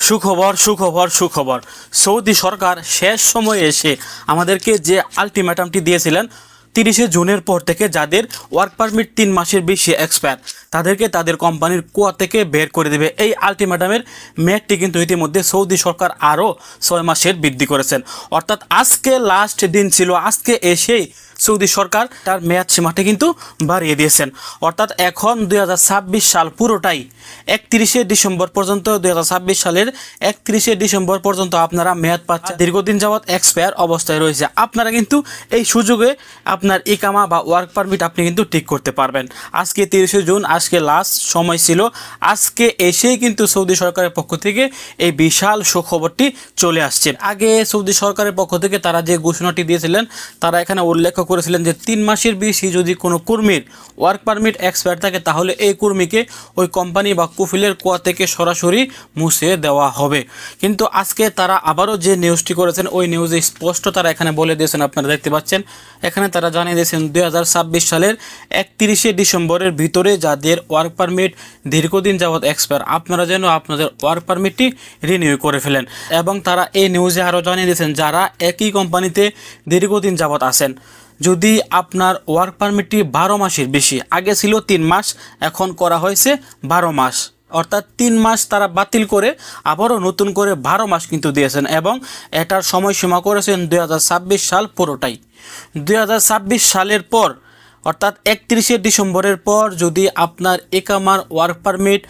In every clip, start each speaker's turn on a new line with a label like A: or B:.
A: সুখবর সুখবর সুখবর। সৌদি সরকার শেষ সময়ে এসে আমাদেরকে যে আলটিমেটামটি দিয়েছিলেন 30শে জুনের পর থেকে যাদের ওয়ার্ক পারমিট 3 মাসের বেশি এক্সপায়ার তাদেরকে তাদের কোম্পানির কুয়া থেকে বের করে দেবে, এই আলটিমেটামের মেয়াদটি কিন্তু ইতিমধ্যে সৌদি সরকার আরও 6 মাসের বৃদ্ধি করেছেন। অর্থাৎ আজকে লাস্ট দিন ছিল, আজকে এসেই সৌদি সরকার তার মেয়াদ সীমাটি কিন্তু বাড়িয়ে দিয়েছেন। অর্থাৎ এখন 2026 সাল পুরোটাই 31শে ডিসেম্বর পর্যন্ত, 2026 সালের 31শে ডিসেম্বর পর্যন্ত আপনারা মেয়াদ পাচ্ছেন। দীর্ঘদিন যাবৎ এক্সপায়ার অবস্থায় রয়েছে, আপনারা কিন্তু এই সুযোগে আপনার ইকামা বা ওয়ার্ক পারমিট আপনি কিন্তু ঠিক করতে পারবেন। আজকে 30শে জুন, আজকে লাস্ট সময় ছিল। আজকে এসেই কিন্তু সৌদি সরকারের পক্ষ থেকে এই বিশাল সুখবরটি চলে আসছে। আগে সৌদি সরকারের পক্ষ থেকে তারা যে ঘোষণাটি দিয়েছিলেন, তারা এখানে উল্লেখ করেছিলেন যে 3 মাসের বেশি যদি কোনো কর্মীর ওয়ার্ক পারমিট এক্সপায়ার থাকে তাহলে এই কর্মীকে ওই কোম্পানি বা কুফিলের কুয়া থেকে সরাসরি মুছে দেওয়া হবে। কিন্তু আজকে তারা আবারও যে নিউজটি করেছেন, ওই নিউজে স্পষ্ট তারা এখানে বলে দিয়েছেন, আপনারা দেখতে পাচ্ছেন এখানে তারা জানিয়ে দিয়েছেন 2026 সালের 31শে ডিসেম্বরের ভিতরে যাদের ওয়ার্ক পারমিট দীর্ঘদিন যাবৎ এক্সপায়ার, আপনারা যেন আপনাদের ওয়ার্ক পারমিটটি রিনিউ করে ফেলেন। এবং তারা এই নিউজে আরও জানিয়ে দিয়েছেন যারা একই কোম্পানিতে দীর্ঘদিন যাবৎ আছেন, যদি আপনার ওয়ার্ক পারমিটটি 12 মাসের বেশি, আগে ছিল 3 মাস, এখন করা হয়েছে 12 মাস, অর্থাৎ 3 মাস তারা বাতিল করে আবারও নতুন করে 12 মাস কিন্তু দিয়েছেন। এবং এটার সময়সীমা করেছেন 2026 সাল পুরোটাই। 2026 সালের পর অর্থাৎ 31শে ডিসেম্বরের পর যদি আপনার ইকামার ওয়ার্ক পারমিট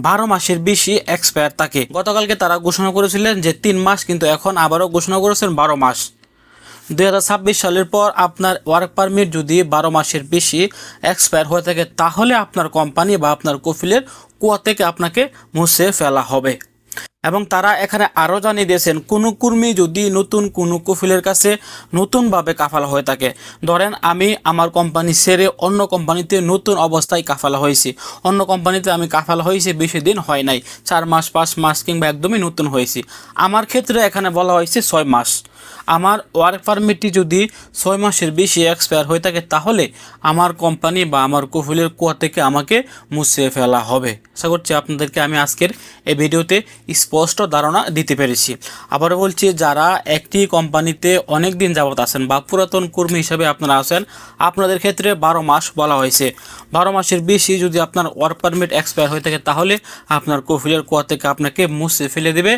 A: 12 মাসের বেশি এক্সপায়ার থাকে, গতকালকে তারা ঘোষণা করেছিলেন যে 3 মাস, কিন্তু এখন আবারও ঘোষণা করেছেন 12 মাস। 2026 সালের পর আপনার ওয়ার্ক পারমিট যদি 12 মাসের বেশি এক্সপায়ার হয়ে থাকে তাহলে আপনার কোম্পানি বা আপনার কফিলের কুয়া থেকে আপনাকে মুছে ফেলা হবে। এবং তারা এখানে আরও জানিয়ে দিয়েছেন কোনো কর্মী যদি নতুন কোনো কফিলের কাছে নতুনভাবে কাফালা হয়ে থাকে, ধরেন আমি আমার কোম্পানি ছেড়ে অন্য কোম্পানিতে নতুন অবস্থায় কাফালা হয়েছি, অন্য কোম্পানিতে আমি কাফালা হয়েছি বেশি দিন হয় নাই, 4 মাস 5 মাস কিংবা একদমই নতুন হয়েছি, আমার ক্ষেত্রে এখানে বলা হয়েছে 6 মাস। আমার ওয়ার্ক পারমিটটি যদি 6 মাসের বেশি এক্সপায়ার হয়ে থাকে তাহলে আমার কোম্পানি বা আমার কফিলের কুয়া থেকে আমাকে মুছে ফেলা হবে। আশা করছি আপনাদেরকে আমি আজকের এই ভিডিওতে স্পষ্ট ধারণা দিতে পেরেছি। আবারও বলছি, যারা একটি কোম্পানিতে অনেক দিন যাবত আছেন বা পুরাতন কর্মী হিসাবে আপনারা আছেন, আপনাদের ক্ষেত্রে 12 মাস বলা হয়েছে। 12 মাসের বেশি যদি আপনার ওয়ার্ক পারমিট এক্সপায়ার হয়ে থাকে তাহলে আপনার কফিলের কুয়া থেকে আপনাকে মুছে ফেলে দেবে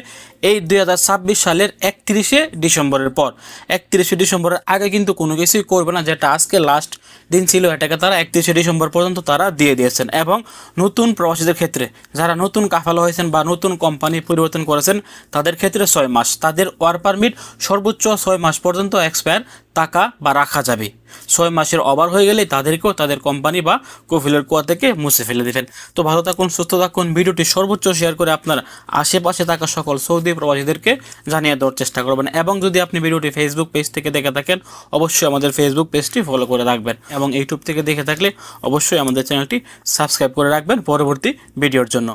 A: এই 2026 সালের 31শে ডিসেম্বরের পর। 31শে ডিসেম্বরের আগে কিন্তু কোনো কিছুই করবে না, যেটা আজকে লাস্ট দিন ছিল, এটাকে তারা 31শে ডিসেম্বর পর্যন্ত তারা দিয়ে দিয়েছেন। এবং নতুন প্রবাসীদের ক্ষেত্রে যারা নতুন কাফালা হয়েছেন বা নতুন কোম্পানি পরিবর্তন করেছেন তাদের ক্ষেত্রে 6 মাস, তাদের ওয়ার্ক পারমিট সর্বোচ্চ 6 মাস পর্যন্ত এক্সপায়ার টাকা বা রাখা যাবে। 6 মাসের ওভার হয়ে গেলে তাদেরকেও তাদের কোম্পানি বা কফিলের কুয়া থেকে মুছে ফেলে দেবেন। তো ভালো থাকুন, সুস্থ থাকুন, ভিডিওটি সর্বোচ্চ শেয়ার করে আপনার আশেপাশে থাকা সকল সৌদি প্রবাসীদেরকে জানিয়ে দেওয়ার চেষ্টা করবেন। এবং যদি আপনি ভিডিওটি ফেসবুক পেজ থেকে দেখে থাকেন অবশ্যই আমাদের ফেসবুক পেজটি ফলো করে রাখবেন, এবং ইউটিউব থেকে দেখে থাকলে অবশ্যই আমাদের চ্যানেলটি সাবস্ক্রাইব করে রাখবেন পরবর্তী ভিডিওর জন্য।